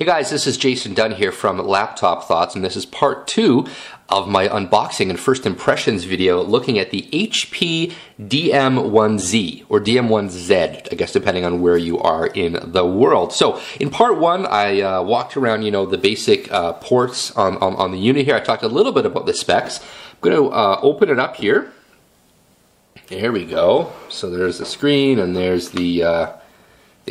Hey guys, this is Jason Dunn here from Laptop Thoughts, and this is part 2 of my unboxing and first impressions video looking at the HP dm1z, or dm1z, I guess depending on where you are in the world. So in part 1, I walked around, the basic ports on the unit here. I talked a little bit about the specs. I'm going to open it up here. There we go. So there's the screen and there's the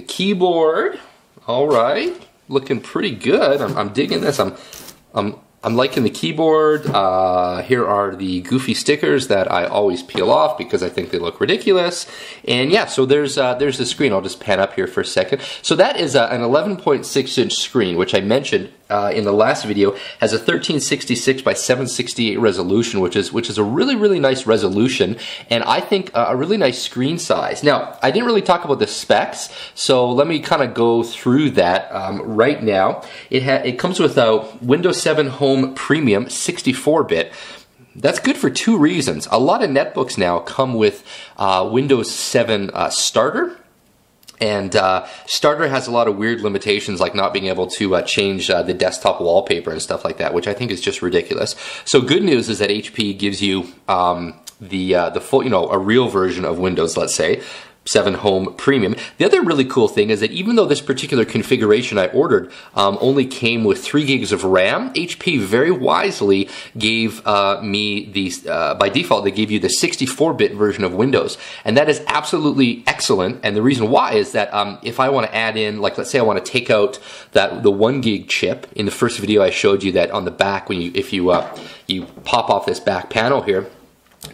keyboard. All right. Looking pretty good. I'm digging this. I'm liking the keyboard. Here are the goofy stickers that I always peel off because I think they look ridiculous. And yeah, so there's the screen. I'll just pan up here for a second. So that is an 11.6-inch screen, which I mentioned in the last video, has a 1366 by 768 resolution, which is a really nice resolution, and I think a really nice screen size. Now, I didn't really talk about the specs, so let me kind of go through that right now. It comes with a Windows 7 Home Premium 64-bit. That's good for two reasons. A lot of netbooks now come with Windows 7 Starter. And Starter has a lot of weird limitations, like not being able to change the desktop wallpaper and stuff like that, which I think is just ridiculous. So good news is that HP gives you the full, a real version of Windows, let's say, 7 Home Premium. The other really cool thing is that even though this particular configuration I ordered only came with 3 gigs of RAM, HP very wisely gave me the, by default, they gave you the 64-bit version of Windows. And that is absolutely excellent. And the reason why is that if I want to add in, like let's say I want to take out the 1 gig chip. In the first video I showed you that on the back, when if you pop off this back panel here,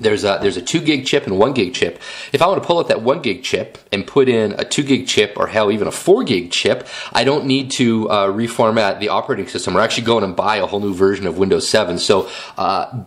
there's a 2 gig chip and 1 gig chip. If I want to pull out that 1 gig chip and put in a 2 gig chip, or hell, even a 4 gig chip, I don't need to reformat the operating system. We're actually going and buy a whole new version of Windows 7. So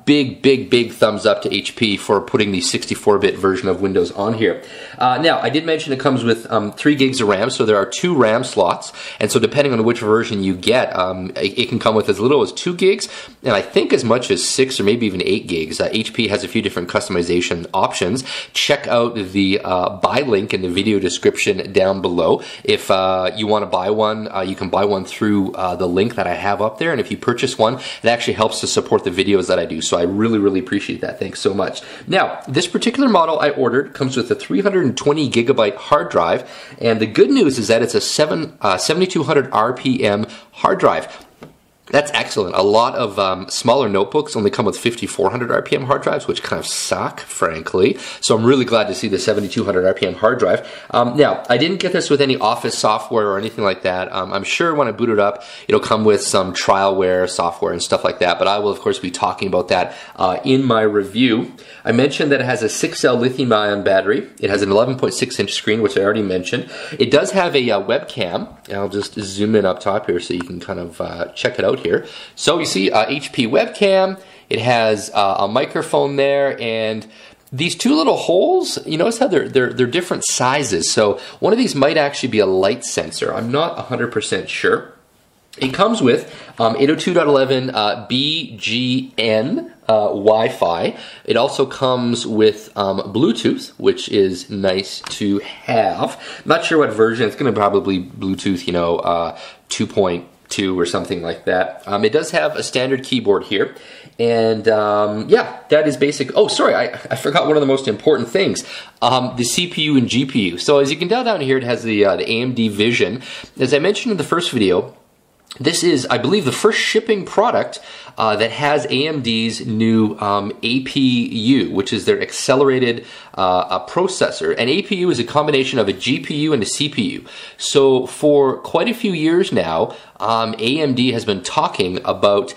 big thumbs up to HP for putting the 64-bit version of Windows on here. Now, I did mention it comes with 3 gigs of RAM, so there are 2 RAM slots. And so depending on which version you get, it can come with as little as 2 gigs, and I think as much as 6 or maybe even 8 gigs. HP has a few different customization options. Check out the buy link in the video description down below. If you want to buy one, you can buy one through the link that I have up there, and if you purchase one, it actually helps to support the videos that I do, so I really appreciate that. Thanks so much. Now, this particular model I ordered comes with a 320 gigabyte hard drive, and the good news is that it's a 7200 RPM hard drive. That's excellent. A lot of smaller notebooks only come with 5400 RPM hard drives, which kind of suck, frankly. So I'm really glad to see the 7200 RPM hard drive. Now, I didn't get this with any Office software or anything like that. I'm sure when I boot it up, it'll come with some trialware software and stuff like that, but I will, of course, be talking about that in my review. I mentioned that it has a 6-cell lithium-ion battery. It has an 11.6-inch screen, which I already mentioned. It does have a webcam. I'll just zoom in up top here so you can kind of check it out here. So you see HP webcam, it has a microphone there, and these two little holes, you notice how they're different sizes. So one of these might actually be a light sensor. I'm not 100% sure. It comes with 802.11 BGN Wi-Fi. It also comes with Bluetooth, which is nice to have. I'm not sure what version. It's going to probably Bluetooth, 2.2 or something like that. It does have a standard keyboard here, and yeah, that is basic. Oh, sorry, I forgot one of the most important things, the CPU and GPU. So as you can tell down here, it has the AMD Vision. As I mentioned in the first video, this is, I believe, the first shipping product that has AMD's new APU, which is their accelerated processor. An APU is a combination of a GPU and a CPU. So for quite a few years now, AMD has been talking about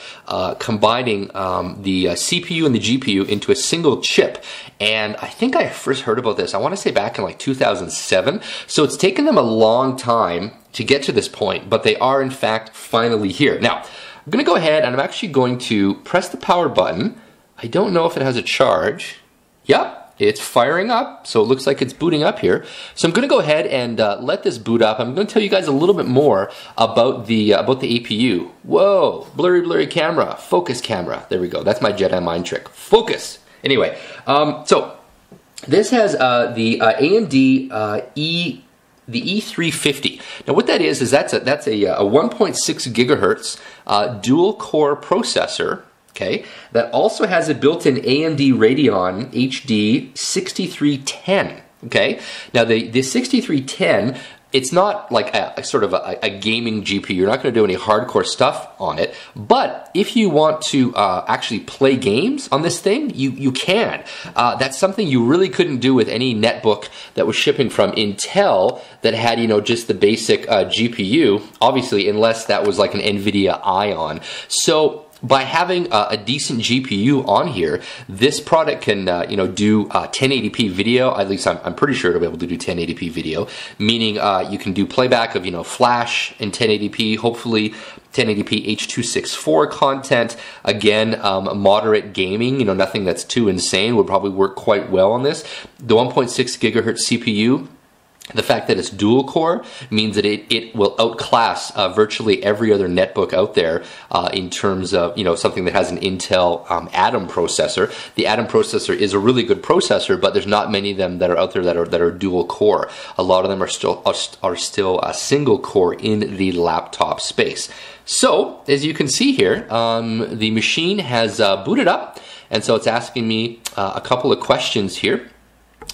combining the CPU and the GPU into a single chip. And I think I first heard about this, I want to say back in like 2007. So it's taken them a long time to get to this point, but they are in fact finally here. Now, I'm going to go ahead and I'm actually going to press the power button. I don't know if it has a charge. Yep, it's firing up, so it looks like it's booting up here. So I'm going to go ahead and let this boot up. I'm going to tell you guys a little bit more about the APU. Whoa, blurry camera, focus camera. There we go. That's my Jedi mind trick. Focus. Anyway, so this has the AMD the E-350. Now what that is that's a 1.6 gigahertz dual-core processor, okay, that also has a built-in AMD Radeon HD 6310, okay? Now the 6310, it's not like a sort of a gaming GPU. You're not going to do any hardcore stuff on it. But if you want to actually play games on this thing, you can. That's something you really couldn't do with any netbook that was shipping from Intel that had, you know, just the basic GPU, obviously, unless that was like an NVIDIA Ion. So by having a decent GPU on here, this product can you know, do 1080p video. At least I'm pretty sure it'll be able to do 1080p video, meaning you can do playback of, you know, Flash in 1080p, hopefully 1080p H.264 content. Again, moderate gaming, you know, nothing that's too insane, would probably work quite well on this. The 1.6 gigahertz CPU, the fact that it's dual core means that it will outclass virtually every other netbook out there in terms of, you know, something that has an Intel Atom processor. The Atom processor is a really good processor, but there's not many of them that are out there that are dual core. A lot of them are still a single core in the laptop space. So as you can see here, the machine has booted up, and so it's asking me a couple of questions here.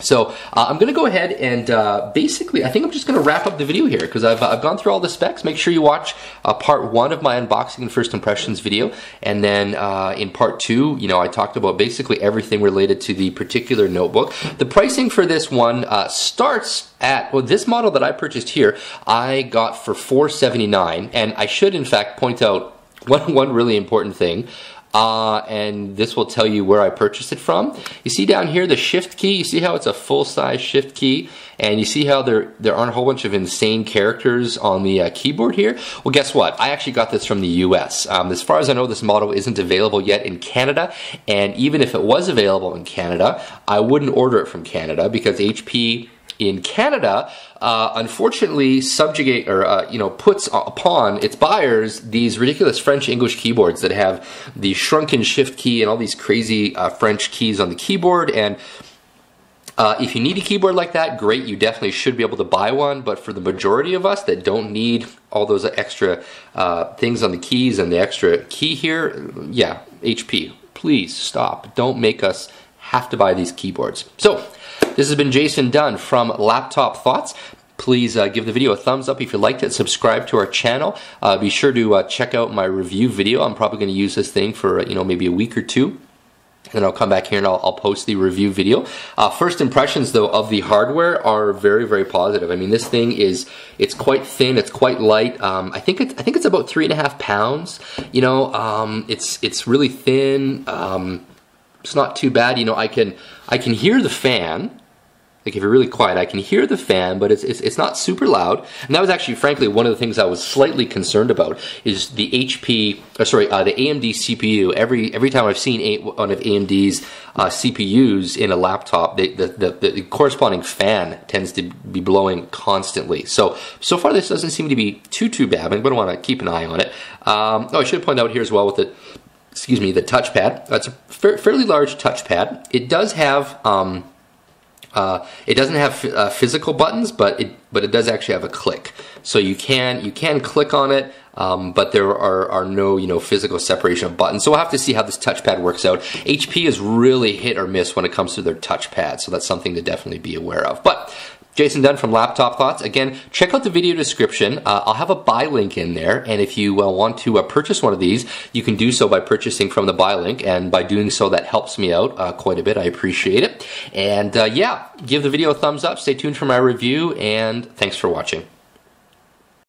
So I'm going to go ahead and basically, I think I'm just going to wrap up the video here because I've gone through all the specs. Make sure you watch part 1 of my unboxing and first impressions video, and then in part 2, you know, I talked about basically everything related to the particular notebook. The pricing for this one starts at, well, this model that I purchased here, I got for $479, and I should in fact point out one really important thing. And this will tell you where I purchased it from. You see down here the shift key, you see how it's a full-size shift key, and you see how there aren't a whole bunch of insane characters on the keyboard here? Well, guess what? I actually got this from the US. As far as I know, this model isn't available yet in Canada, and even if it was available in Canada, I wouldn't order it from Canada because HP in Canada, unfortunately, subjugate or you know, puts upon its buyers these ridiculous French-English keyboards that have the shrunken shift key and all these crazy French keys on the keyboard. And if you need a keyboard like that, great, you definitely should be able to buy one. But for the majority of us that don't need all those extra things on the keys and the extra key here, yeah, HP, please stop. Don't make us have to buy these keyboards. So this has been Jason Dunn from Laptop Thoughts. Please give the video a thumbs up if you liked it. Subscribe to our channel. Be sure to check out my review video. I'm probably going to use this thing for, you know, maybe a week or two. And I'll come back here and I'll post the review video. First impressions, though, of the hardware are very, very positive. I mean, this thing it's quite thin, it's quite light. I think it's about 3.5 pounds. You know, it's really thin. It's not too bad. You know, I can hear the fan. Like if you're really quiet, I can hear the fan, but it's not super loud. And that was actually, frankly, one of the things I was slightly concerned about is the the AMD CPU. Every time I've seen one of AMD's CPUs in a laptop, the corresponding fan tends to be blowing constantly. So far this doesn't seem to be too bad. I'm going to want to keep an eye on it. I should point out here as well with the, excuse me, the touchpad. That's a fairly large touchpad. It does have it doesn't have physical buttons, but it does actually have a click. So you can click on it, but there are no, you know, physical separation of buttons. So we'll have to see how this touchpad works out. HP is really hit or miss when it comes to their touchpad, so that's something to definitely be aware of. But Jason Dunn from Laptop Thoughts. Again, check out the video description. I'll have a buy link in there, and if you want to purchase one of these, you can do so by purchasing from the buy link, and by doing so, that helps me out quite a bit. I appreciate it. And yeah, give the video a thumbs up, stay tuned for my review, and thanks for watching.